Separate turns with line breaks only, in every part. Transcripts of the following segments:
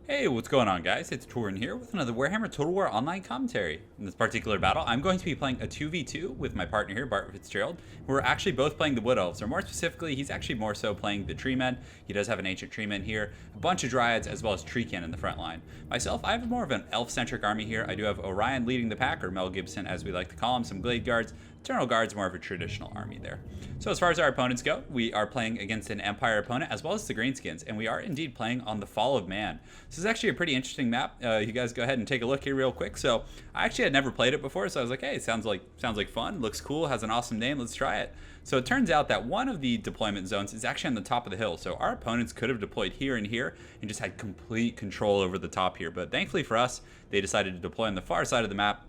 Hey, what's going on, guys? It's Turin here with another Warhammer Total War Online commentary. In this particular battle, I'm going to be playing a 2v2 with my partner here, Bart Fitzgerald. We're actually both playing the Wood Elves, or more specifically, he's actually more so playing the Tree Men. He does have an Ancient Tree Men here, a bunch of Dryads, as well as Treekin in the front line. Myself, I have more of an Elf-centric army here. I do have Orion leading the pack, or Mel Gibson, as we like to call him, some Glade Guards. Eternal Guard's more of a traditional army there. So as far as our opponents go, we are playing against an Empire opponent as well as the Greenskins, and we are indeed playing on the Fall of Man. This is actually a pretty interesting map. You guys go ahead and take a look here real quick. So I actually had never played it before, so I was like, hey, it sounds like fun, looks cool, has an awesome name, let's try it. So it turns out that one of the deployment zones is actually on the top of the hill. So our opponents could have deployed here and here and just had complete control over the top here. But thankfully for us, they decided to deploy on the far side of the map,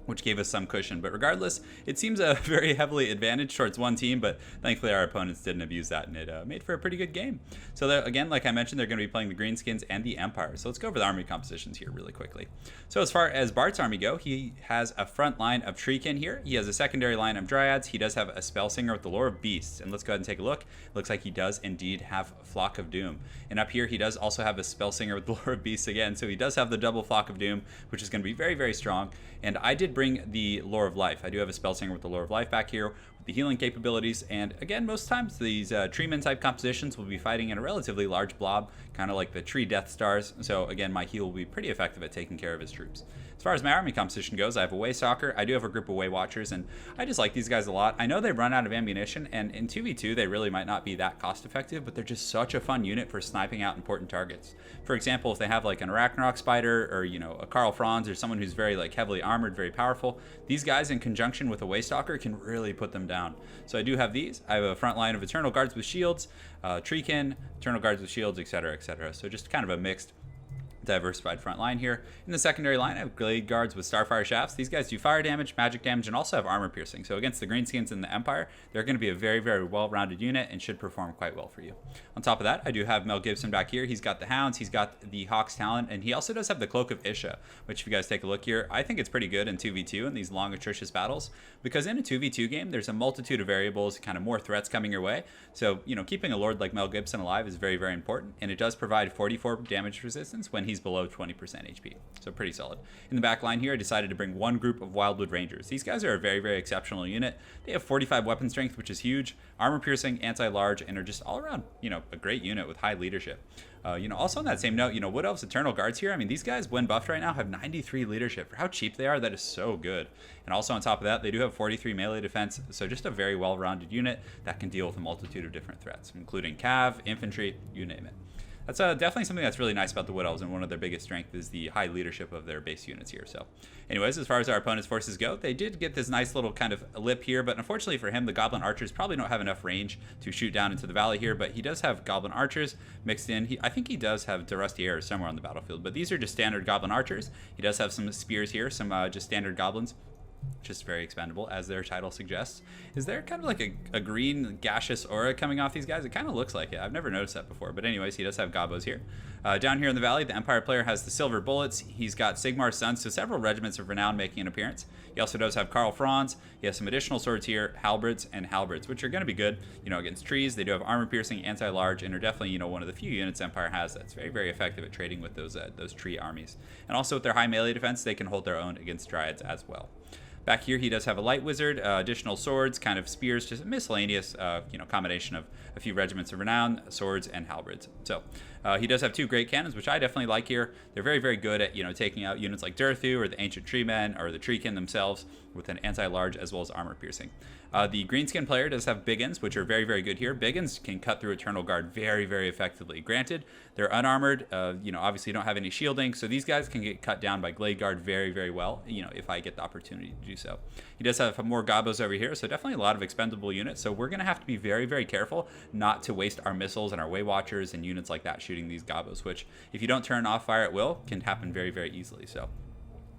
which gave us some cushion. But regardless, it seems a very heavily advantaged towards one team, but thankfully our opponents didn't abuse that, and it made for a pretty good game. So again, like I mentioned, they're going to be playing the Greenskins and the Empire. So let's go over the army compositions here really quickly. So as far as Bart's army go, he has a front line of Treekin here. He has a secondary line of Dryads. He does have a Spellsinger with the Lore of Beasts. And let's go ahead and take a look. Looks like he does indeed have Flock of Doom. And up here, he does also have a Spellsinger with the Lore of Beasts again. So he does have the double Flock of Doom, which is going to be very, very strong. And I did bring the Lore of Life. I do have a Spellsinger with the Lore of Life back here with the healing capabilities. And again, most times these Treeman type compositions will be fighting in a relatively large blob, kind of like the Tree Death Stars. So again, my heal will be pretty effective at taking care of his troops. As far as my army composition goes, I have a Way Stalker. I do have a group of Way Watchers, and I just like these guys a lot. I know they run out of ammunition, and in 2v2 they really might not be that cost effective, but they're just such a fun unit for sniping out important targets. For example, if they have like an Arachnarok Spider, or a Karl Franz, or someone who's very heavily armored, very powerful, these guys in conjunction with a Way Stalker can really put them down. So I do have these. I have a front line of Eternal Guards with shields, Treekin, Eternal Guards with shields, etc., etc. So just kind of a mixed, diversified front line here. In the secondary line, I have Glade Guards with Starfire Shafts. These guys do fire damage, magic damage, and also have armor piercing. So against the Greenskins and the Empire, they're going to be a very, very well-rounded unit and should perform quite well for you. On top of that, I do have Mel Gibson back here. He's got the Hounds, he's got the Hawk's Talon, and he also does have the Cloak of Isha, which if you guys take a look here, I think it's pretty good in 2v2 in these long, atrocious battles, because in a 2v2 game, there's a multitude of variables, kind of more threats coming your way. So, keeping a Lord like Mel Gibson alive is very, very important, and it does provide 44 damage resistance when he's below 20% HP. So pretty solid. In the back line here, I decided to bring one group of Wildwood Rangers. These guys are a very, very exceptional unit. They have 45 weapon strength, which is huge, armor piercing, anti-large, and are just all around, a great unit with high leadership. Also on that same note, Wood Elves Eternal Guards here, I mean, these guys, when buffed right now, have 93 leadership. For how cheap they are, that is so good. And also on top of that, they do have 43 melee defense, so just a very well-rounded unit that can deal with a multitude of different threats, including cav, infantry, you name it. That's definitely something that's really nice about the Wood Elves, and one of their biggest strengths is the high leadership of their base units here. So anyways, as far as our opponent's forces go, they did get this nice little kind of lip here, but unfortunately for him, the Goblin Archers probably don't have enough range to shoot down into the valley here, but he does have Goblin Archers mixed in. I think he does have Durustier somewhere on the battlefield, but these are just standard Goblin Archers. He does have some spears here, some just standard goblins. Just very expendable, as their title suggests. Is there kind of like a green gaseous aura coming off these guys? It kind of looks like it. I've never noticed that before. But anyways, he does have Gobos here. Down here in the valley, the Empire player has the Silver Bullets. He's got Sigmar's Sons, so several regiments of renown making an appearance. He also does have Karl Franz. He has some additional swords here, Halberds and Halberds, which are going to be good, against trees. They do have armor piercing, anti-large, and are definitely, one of the few units Empire has that's very, very effective at trading with those tree armies. And also with their high melee defense, they can hold their own against Dryads as well. Back here, he does have a Light Wizard, additional swords, kind of spears, just a miscellaneous, combination of a few regiments of renown, swords, and halberds. So he does have two great cannons, which I definitely like here. They're very, very good at, taking out units like Durthu or the Ancient Tree Men or the Treekin themselves with an anti-large as well as armor piercing. The Greenskin player does have Biggins, which are very, very good here. Biggins can cut through Eternal Guard very, very effectively. Granted, they're unarmored, obviously don't have any shielding, so these guys can get cut down by Glade Guard very, very well, if I get the opportunity to do so. He does have more Gobos over here, so definitely a lot of expendable units, so we're going to have to be very, very careful not to waste our missiles and our Way Watchers and units like that shooting these Gobos, which, if you don't turn off fire at will, can happen very, very easily. So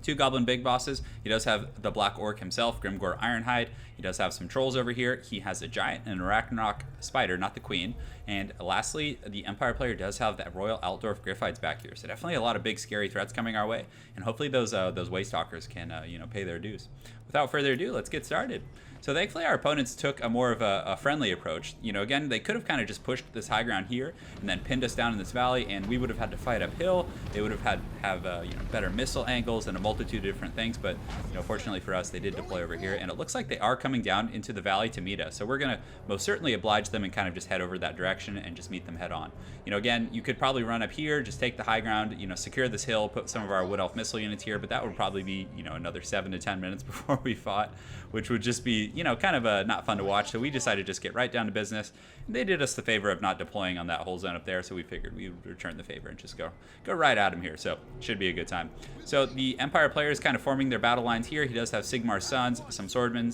2 goblin big bosses. He does have the black orc himself, Grimgor Ironhide. He does have some trolls over here. He has a giant and an Arachnarok spider, not the queen. And lastly, the Empire player does have that Royal Altdorf Griffides back here. So definitely a lot of big scary threats coming our way. And hopefully those Waystalkers can pay their dues. Without further ado, let's get started. So thankfully our opponents took a more of a friendly approach. Again, they could have kind of just pushed this high ground here and then pinned us down in this valley, and we would have had to fight uphill. They would have better missile angles and a multitude of different things, but fortunately for us, they did deploy over here, and it looks like they are coming down into the valley to meet us. So we're gonna most certainly oblige them and kind of just head over that direction and just meet them head on. Again, you could probably run up here, just take the high ground, secure this hill, put some of our Wood Elf missile units here, but that would probably be another 7 to 10 minutes before we fought, which would just be kind of not fun to watch. So we decided to just get right down to business. And they did us the favor of not deploying on that whole zone up there, so we figured we would return the favor and just go right at him here. So should be a good time. So the Empire player is kind of forming their battle lines here. He does have Sigmar's sons, some swordsmen,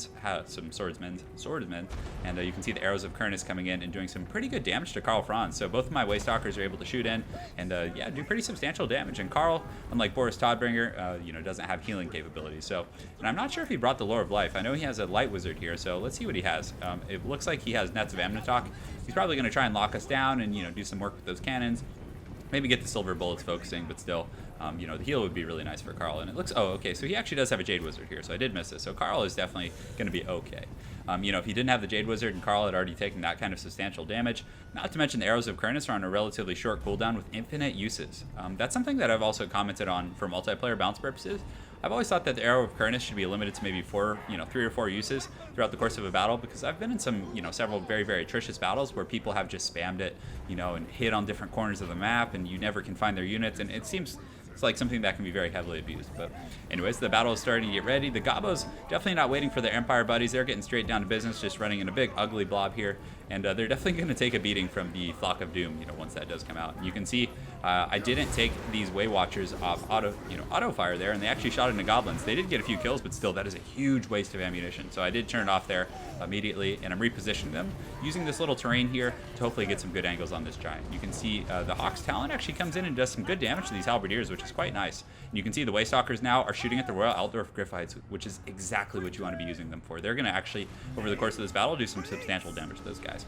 and you can see the arrows of Kurnus coming in and doing some pretty good damage to Karl Franz. So both of my Waystalkers are able to shoot in and do pretty substantial damage. And Karl, unlike Boris Todbringer, doesn't have healing capabilities. So, and I'm not sure if he brought the Lore of Life. I know he has a light wizard here, so let's see what he has. It looks like he has Nets of Amnatok. He's probably going to try and lock us down and do some work with those cannons. Maybe get the silver bullets focusing, but still, the heal would be really nice for Karl. And it looks, okay, so he actually does have a Jade Wizard here, so I did miss this. So Karl is definitely going to be okay. If he didn't have the Jade Wizard and Karl had already taken that kind of substantial damage, not to mention the Arrows of Kurnus are on a relatively short cooldown with infinite uses. That's something that I've also commented on for multiplayer balance purposes. I've always thought that the Arrow of Kurnus should be limited to maybe 3 or 4 uses throughout the course of a battle, because I've been in some, several very, very atrocious battles where people have just spammed it, and hit on different corners of the map, and you never can find their units, and it seems it's like something that can be very heavily abused. But anyways, the battle is starting to get ready. The Gobos definitely not waiting for their Empire buddies. They're getting straight down to business, just running in a big ugly blob here, and they're definitely going to take a beating from the Flock of Doom, once that does come out. And you can see I didn't take these Way Watchers off auto fire there, and they actually shot into goblins. They did get a few kills, but still, that is a huge waste of ammunition. So I did turn it off there immediately, and I'm repositioning them using this little terrain here to hopefully get some good angles on this giant. You can see the Hawk's Talon actually comes in and does some good damage to these halberdiers, which is quite nice. And you can see the Waystalkers now are shooting at the Royal Altdorf Griffides, which is exactly what you want to be using them for. They're going to actually, over the course of this battle, do some substantial damage to those guys.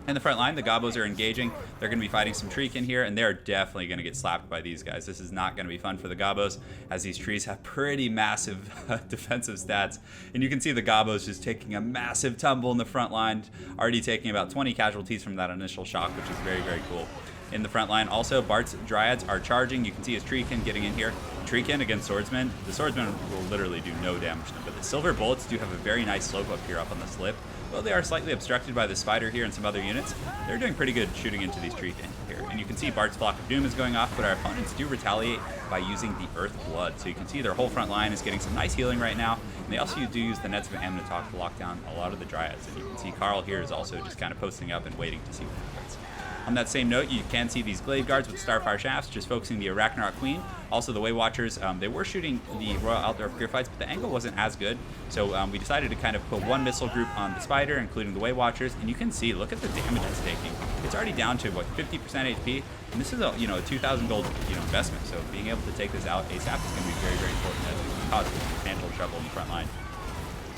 In the front line, the Gobos are engaging. They're going to be fighting some tree kin here, and they're definitely going to get slapped by these guys. This is not going to be fun for the Gobos, as these trees have pretty massive defensive stats. And you can see the Gobos just taking a massive tumble in the front line, already taking about 20 casualties from that initial shock, which is very, very cool. In the front line also, Bart's Dryads are charging. You can see his Treekin getting in here. Treekin against Swordsman. The Swordsman will literally do no damage to them, but the Silver Bullets do have a very nice slope up here up on the slip. Though they are slightly obstructed by the Spider here and some other units, they're doing pretty good shooting into these Treekin here. And you can see Bart's Flock of Doom is going off, but our opponents do retaliate by using the Earth Blood. So you can see their whole front line is getting some nice healing right now. And they also do use the Nets of Amnatok to lock down a lot of the Dryads. And you can see Karl here is also just kind of posting up and waiting to see what happens. On that same note, you can see these Glade Guards with Starfire Shafts just focusing the Arachnarok Queen. Also the Way Watchers, they were shooting the Royal Altdorf Griffides, but the angle wasn't as good. So we decided to kind of put one missile group on the Spider, including the Way Watchers. And you can see, look at the damage it's taking. It's already down to, what, 50% HP? And this is a, a 2,000 gold, investment. So being able to take this out ASAP is going to be very, very important, as it causes substantial trouble in the front line.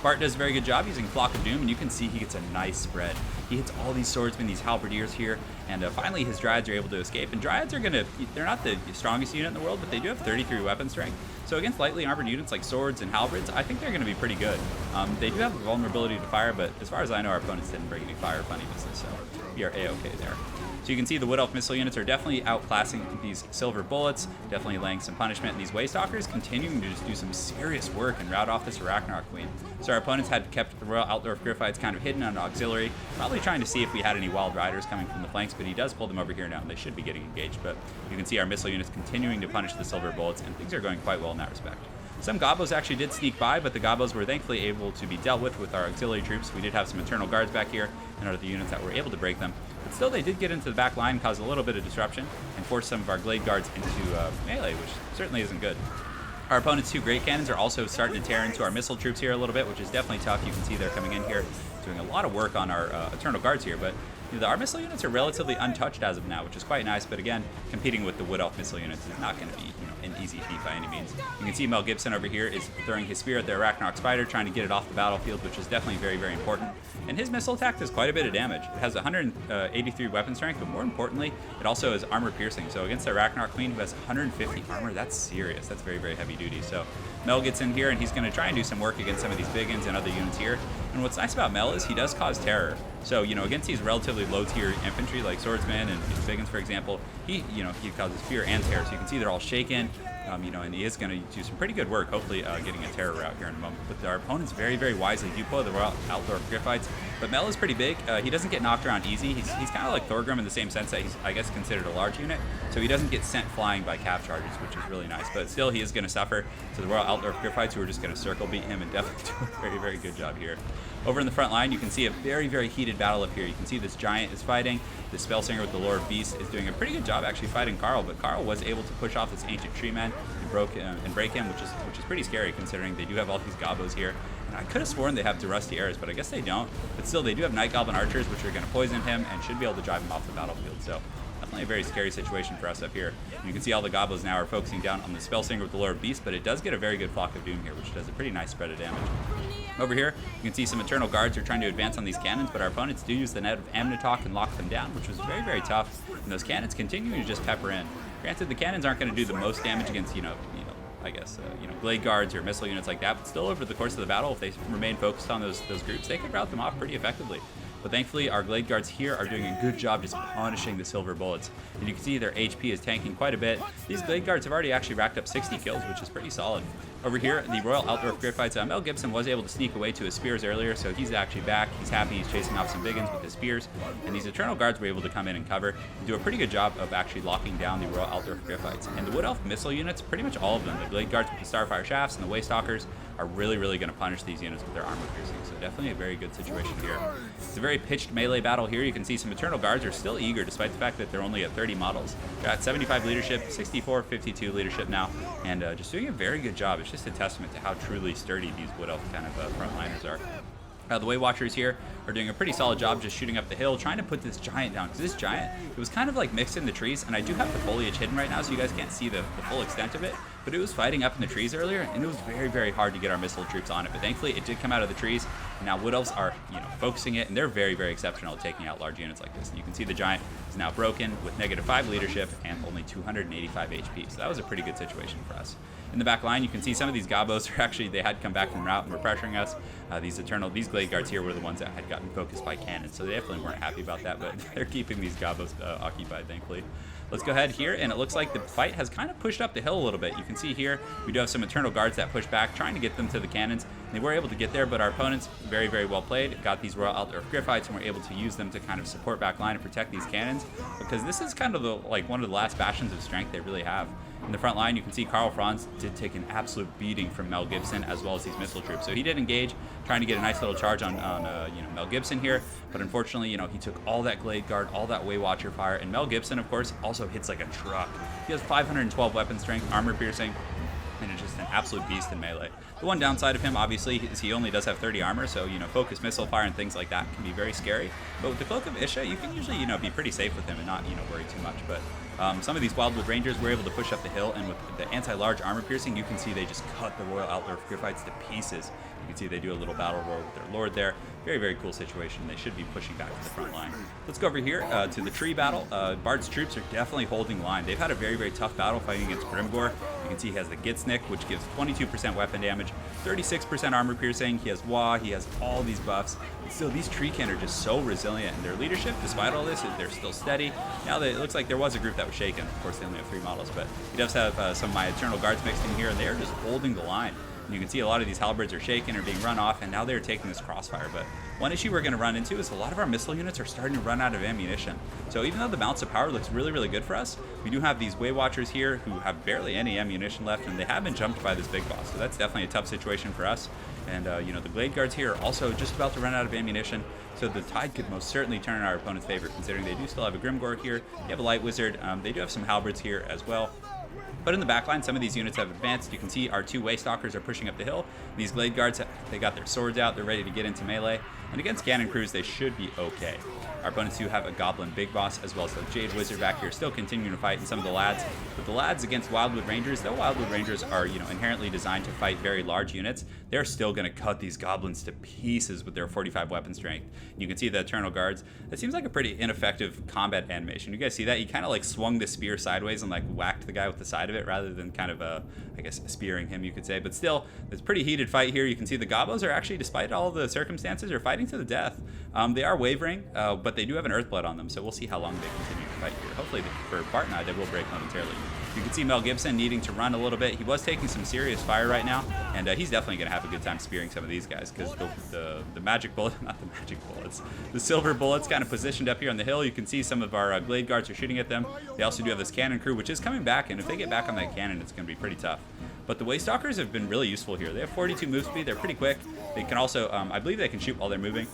Bart does a very good job using Flock of Doom, and you can see he gets a nice spread. He hits all these swordsmen, these halberdiers here, and finally his Dryads are able to escape. And Dryads are they're not the strongest unit in the world, but they do have 33 weapon strength. So against lightly armored units like swords and halberds, I think they're going to be pretty good. They do have a vulnerability to fire, but as far as I know, our opponents didn't bring any fire funny business, so we are A-okay there. So you can see the Wood Elf missile units are definitely outclassing these Silver Bullets, definitely laying some punishment, and these Waystalkers continuing to just do some serious work and rout off this Arachnarok Queen. So our opponents had kept the Royal Altdorf Griffides kind of hidden on auxiliary, probably trying to see if we had any wild riders coming from the flanks, but he does pull them over here now, and they should be getting engaged. But you can see our missile units continuing to punish the Silver Bullets, and things are going quite well in that respect. Some Gobos actually did sneak by, but the Gobos were thankfully able to be dealt with our auxiliary troops. We did have some internal guards back here and other units that were able to break them. But still, they did get into the back line, cause a little bit of disruption, and force some of our Glade Guards into melee, which certainly isn't good. Our opponent's two Great Cannons are also starting to tear into our missile troops here a little bit, which is definitely tough. You can see they're coming in here, doing a lot of work on our Eternal Guards here, but our missile units are relatively untouched as of now, which is quite nice. But again, competing with the Wood Elf missile units is not going to be an easy feat by any means. You can see Mel Gibson over here is throwing his spear at the Arachnarch Spider, trying to get it off the battlefield, which is definitely very, very important. And his missile attack does quite a bit of damage. It has 183 weapon strength, but more importantly, it also is armor piercing. So against the Arachnarch Queen, who has 150 armor, that's serious. That's very, very heavy duty. So Mel gets in here, and he's going to try and do some work against some of these Biggins and other units here. And what's nice about Mel is he does cause terror. So, against these relatively low-tier infantry, like swordsmen and Biggins, for example, he causes fear and terror. So you can see they're all shaken. And he is going to do some pretty good work, hopefully getting a terror route here in a moment. But our opponents very, very wisely do pull the Royal Outlaw Griffites. But Mel is pretty big. He doesn't get knocked around easy. He's kind of like Thorgrim in the same sense that he's, I guess, considered a large unit. So he doesn't get sent flying by cav charges, which is really nice. But still, he is going to suffer. So the Royal Outlaw Griffites, who are just going to circle beat him and definitely do a very, very good job here. Over in the front line, you can see a very, very heated battle up here. You can see this giant is fighting. The Spellsinger with the Lore of Beasts is doing a pretty good job actually fighting Carl, but Carl was able to push off this ancient tree man and break him, which is pretty scary considering they do have all these gobos here. And I could have sworn they have Durusty Arrows, but I guess they don't. But still, they do have Night Goblin Archers, which are going to poison him and should be able to drive him off the battlefield. So definitely a very scary situation for us up here. And you can see all the gobos now are focusing down on the Spellsinger with the Lore of Beasts, but it does get a very good Flock of Doom here, which does a pretty nice spread of damage. Over here, you can see some Eternal Guards are trying to advance on these cannons, but our opponents do use the Net of Amnitok and lock them down, which was very, very tough. And those cannons continue to just pepper in. Granted, the cannons aren't going to do the most damage against, I guess, Blade Guards or missile units like that, but still over the course of the battle, if they remain focused on those groups, they could rout them off pretty effectively. But thankfully, our Glade Guards here are doing a good job just punishing the silver bullets. And you can see their HP is tanking quite a bit. These Glade Guards have already actually racked up 60 kills, which is pretty solid. Over here, the Royal Outlaw Griffites, Mel Gibson was able to sneak away to his spears earlier, so he's actually back. He's happy. He's chasing off some Biggins with his spears. And these Eternal Guards were able to come in and cover and do a pretty good job of actually locking down the Royal Outlaw Griffites. And the Wood Elf missile units, pretty much all of them, the Glade Guards with the Starfire Shafts and the Waystalkers, are really, really going to punish these units with their armor piercing. So definitely a very good situation here. It's a very pitched melee battle here. You can see some Eternal Guards are still eager, despite the fact that they're only at 30 models. They're at 75 leadership, 64, 52 leadership now, and just doing a very good job. It's just a testament to how truly sturdy these Wood Elf kind of frontliners are. The Way Watchers here are doing a pretty solid job just shooting up the hill, trying to put this giant down. Because this giant, it was kind of like mixed in the trees, and I do have the foliage hidden right now, so you guys can't see the full extent of it. But it was fighting up in the trees earlier, and it was very, very hard to get our missile troops on it. But thankfully, it did come out of the trees. And now Wood Elves are, focusing it, and they're very, very exceptional at taking out large units like this. And you can see the giant is now broken with -5 leadership and only 285 HP. So that was a pretty good situation for us. In the back line, you can see some of these gobos are actually, they had come back from route and were pressuring us. These Glade Guards here were the ones that had gotten focused by cannons, so they definitely weren't happy about that, but they're keeping these gobos occupied, thankfully. Let's go ahead here, and it looks like the fight has kind of pushed up the hill a little bit. You can see here, we do have some Eternal Guards that push back, trying to get them to the cannons. They were able to get there, but our opponents, very, very well played, got these Royal Outlaw Griffites, and were able to use them to kind of support back line and protect these cannons, because this is kind of one of the last bastions of strength they really have. In the front line, you can see Karl Franz did take an absolute beating from Mel Gibson, as well as these missile troops. So he did engage, trying to get a nice little charge on Mel Gibson here, but unfortunately, he took all that Glade Guard, all that Way Watcher fire, and Mel Gibson, of course, also hits like a truck. He has 512 weapon strength, armor piercing, and it's just an absolute beast in melee. The one downside of him, obviously, is he only does have 30 armor, so, focus missile fire and things like that can be very scary. But with the Cloak of Isha, you can usually, be pretty safe with him and not, worry too much. But some of these Wildwood Rangers were able to push up the hill, and with the anti-large armor piercing, you can see they just cut the Royal Outlaw Griffites to pieces. You can see they do a little battle roar with their lord there. Very, very cool situation. They should be pushing back to the front line. Let's go over here to the tree battle. Bard's troops are definitely holding line. They've had a very, very tough battle fighting against Grimgor. You can see he has the Gitsnick, which gives 22% weapon damage, 36% armor piercing. He has Wah. He has all these buffs. But still, these tree kin are just so resilient. And their leadership, despite all this, they're still steady. Now, it looks like there was a group that was shaken. Of course, they only have 3 models, but he does have some of my Eternal Guards mixed in here, and they are just holding the line. And you can see a lot of these halberds are shaken or being run off, and now they're taking this crossfire. But one issue we're going to run into is a lot of our missile units are starting to run out of ammunition. So even though the Mounts of Power looks really, really good for us, we do have these Way Watchers here who have barely any ammunition left, and they have been jumped by this big boss. So that's definitely a tough situation for us. And, the Glade Guards here are also just about to run out of ammunition. So the tide could most certainly turn in our opponent's favor, considering they do still have a Grimgor here. They have a Light Wizard. They do have some halberds here as well. But in the backline, some of these units have advanced. You can see our 2 Waystalkers are pushing up the hill. These Glade Guards, they got their swords out. They're ready to get into melee. And against cannon crews, they should be okay. Our opponents do have a Goblin Big Boss as well as a Jade Wizard back here, still continuing to fight, and some of the lads. But the lads against Wildwood Rangers, though Wildwood Rangers are, inherently designed to fight very large units, they're still going to cut these goblins to pieces with their 45 weapon strength. You can see the Eternal Guards. It seems like a pretty ineffective combat animation. You guys see that? He kind of like swung the spear sideways and like whacked the guy with the side of it rather than kind of, I guess, spearing him, you could say. But still, it's a pretty heated fight here. You can see the Gobos are actually, despite all the circumstances, are fighting to the death. They are wavering, but they do have an Earthblood on them, so we'll see how long they continue to fight here. Hopefully, for Bart and I, they will break momentarily. You can see Mel Gibson needing to run a little bit. He was taking some serious fire right now, and he's definitely going to have a good time spearing some of these guys, because the magic bullet, not the magic bullets, the silver bullets kind of positioned up here on the hill. You can see some of our Glade Guards are shooting at them. They also do have this cannon crew, which is coming back, and if they get back on that cannon, it's going to be pretty tough. But the Waystalkers have been really useful here. They have 42 move speed. They're pretty quick. They can also, I believe they can shoot while they're moving.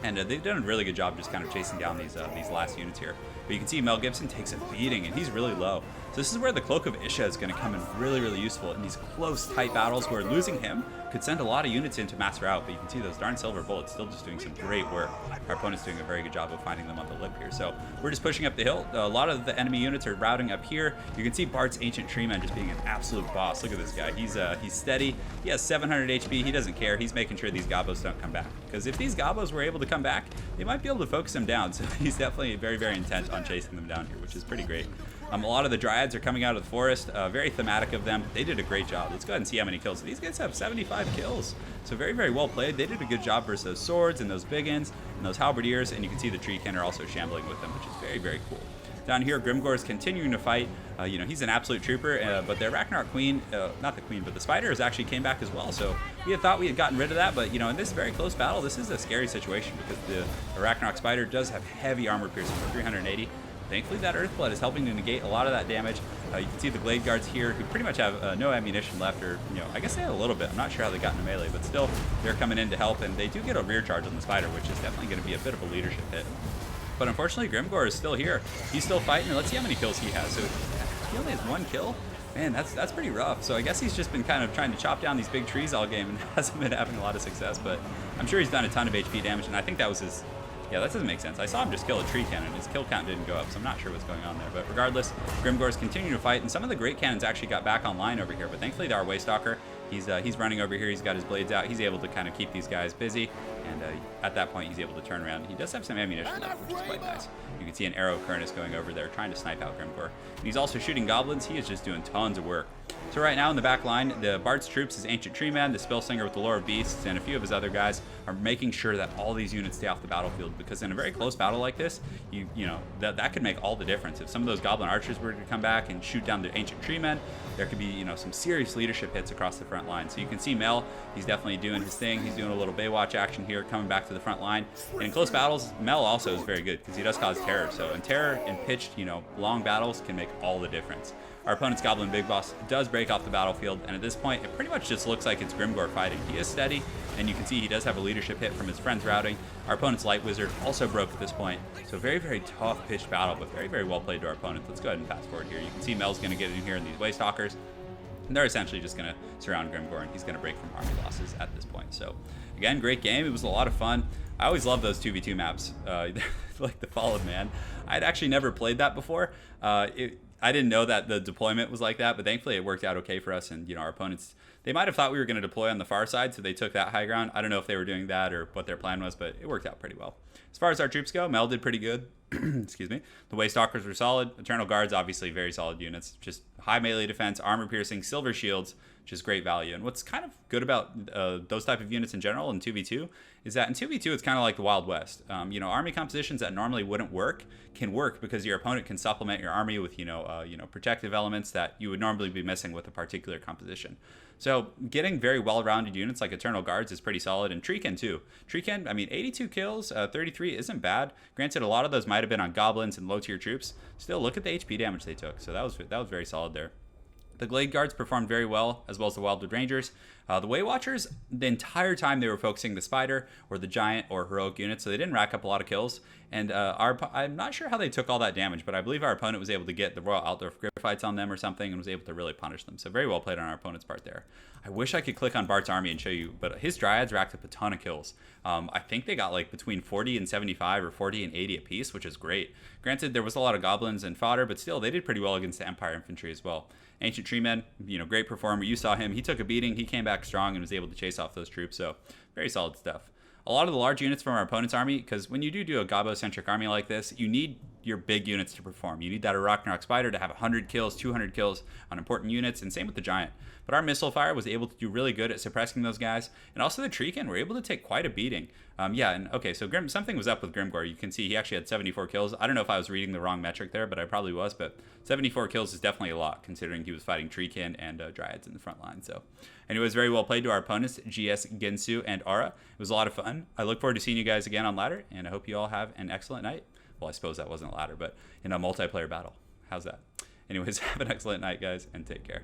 And they've done a really good job just kind of chasing down these last units here. But you can see Mel Gibson takes a beating, and he's really low. So this is where the Cloak of Isha is going to come in really, really useful in these close, tight battles where losing him could send a lot of units into mass rout. But you can see those darn silver bullets still just doing some great work. Our opponent's doing a very good job of finding them on the lip here. So we're just pushing up the hill. A lot of the enemy units are routing up here. You can see Bart's Ancient Treeman just being an absolute boss. Look at this guy. He's steady. He has 700 HP. He doesn't care. He's making sure these Gobos don't come back. Because if these Gobos were able to come back, they might be able to focus him down. So he's definitely very, very intent on chasing them down here, which is pretty great. A lot of the Dryads are coming out of the forest, very thematic of them. They did a great job. Let's go ahead and see how many kills. These guys have 75 kills, so very, very well played. They did a good job versus those swords and those biggins and those halberdiers, and you can see the Treekin are also shambling with them, which is very, very cool. Down here, Grimgor is continuing to fight. He's an absolute trooper, but the Arachnarok Queen, not the Queen, but the Spiders actually came back as well. So we had thought we had gotten rid of that, but in this very close battle, this is a scary situation because the Arachnarok Spider does have heavy armor piercing for 380. Thankfully, that Earthblood is helping to negate a lot of that damage. You can see the Glade Guards here, who pretty much have no ammunition left, or, I guess they have a little bit. I'm not sure how they got into melee, but still, they're coming in to help, and they do get a rear charge on the Spider, which is definitely going to be a bit of a leadership hit. But unfortunately, Grimgor is still here. He's still fighting, and let's see how many kills he has. So he only has 1 kill. Man, that's pretty rough. So I guess he's just been kind of trying to chop down these big trees all game and hasn't been having a lot of success, but I'm sure he's done a ton of HP damage, and I think that was his... Yeah, that doesn't make sense. I saw him just kill a tree cannon. His kill count didn't go up, so I'm not sure what's going on there. But regardless, Grimgor's continuing to fight, and some of the great cannons actually got back online over here. But thankfully, our Waystalker, he's running over here. He's got his blades out. He's able to kind of keep these guys busy, and at that point, he's able to turn around. He does have some ammunition left, which is quite nice. You can see an arrow Kernus going over there, trying to snipe out Grimgor. And he's also shooting goblins. He is just doing tons of work. So right now in the back line, the Bard's troops, his Ancient Treeman, the Spellslinger with the Lore of Beasts, and a few of his other guys are making sure that all these units stay off the battlefield, because in a very close battle like this, that could make all the difference. If some of those Goblin Archers were to come back and shoot down the Ancient Treemen, there could be some serious leadership hits across the front line. So you can see Mel, he's definitely doing his thing. He's doing a little Baywatch action here, coming back to the front line. And in close battles, Mel also is very good because he does cause terror. So in terror and pitched, long battles can make all the difference. Our opponent's Goblin Big Boss does break off the battlefield, and at this point, it pretty much just looks like it's Grimgor fighting. He is steady, and you can see he does have a leadership hit from his friend's routing. Our opponent's Light Wizard also broke at this point. So very, very tough pitched battle, but very, very well played to our opponent. Let's go ahead and fast forward here. You can see Mel's going to get in here in these Waystalkers, and they're essentially just going to surround Grimgor, and he's going to break from army losses at this point. So again, great game. It was a lot of fun. I always love those 2v2 maps, like the Fallen Man. I'd actually never played that before. I didn't know that the deployment was like that, but thankfully it worked out okay for us. And, our opponents, they might have thought we were going to deploy on the far side, so they took that high ground. I don't know if they were doing that or what their plan was, but it worked out pretty well. As far as our troops go, Mel did pretty good. Excuse me. The Waystalkers were solid. Eternal Guards, obviously very solid units. Just high melee defense, armor piercing, silver shields, which is great value. And what's kind of good about those type of units in general in 2v2 is that in 2v2 it's kind of like the Wild West. Army compositions that normally wouldn't work can work because your opponent can supplement your army with protective elements that you would normally be missing with a particular composition. So getting very well-rounded units like Eternal Guards is pretty solid, and Treekin too. Treekin, 82 kills, 33 isn't bad. Granted, a lot of those might have been on goblins and low-tier troops. Still, look at the HP damage they took. So that was very solid there. The Glade Guards performed very well, as well as the Wildwood Rangers. The Way Watchers, the entire time they were focusing the Spider or the Giant or Heroic units, so they didn't rack up a lot of kills. And I'm not sure how they took all that damage, but I believe our opponent was able to get the Royal Outdoor Griphites on them or something and was able to really punish them. So very well played on our opponent's part there. I wish I could click on Bart's army and show you, but his Dryads racked up a ton of kills. I think they got like between 40 and 75 or 40 and 80 apiece, which is great. Granted, there was a lot of goblins and fodder, but still, they did pretty well against the Empire infantry as well. Ancient Treeman, great performer. You saw him. He took a beating. He came back strong and was able to chase off those troops. So very solid stuff. A lot of the large units from our opponent's army, because when you do a Gabo-centric army like this, you need your big units to perform. You need that Arachnarok Spider to have 100 kills, 200 kills on important units, and same with the Giant. But our Missile Fire was able to do really good at suppressing those guys, and also the Treekin were able to take quite a beating. So something was up with Grimgor. You can see he actually had 74 kills. I don't know if I was reading the wrong metric there, but I probably was, but 74 kills is definitely a lot, considering he was fighting Treekin and Dryads in the front line. So anyways, very well played to our opponents, GS, Gensu, and Aura. It was a lot of fun. I look forward to seeing you guys again on ladder, and I hope you all have an excellent night. Well, I suppose that wasn't a ladder, but in a multiplayer battle. How's that? Anyways, have an excellent night, guys, and take care.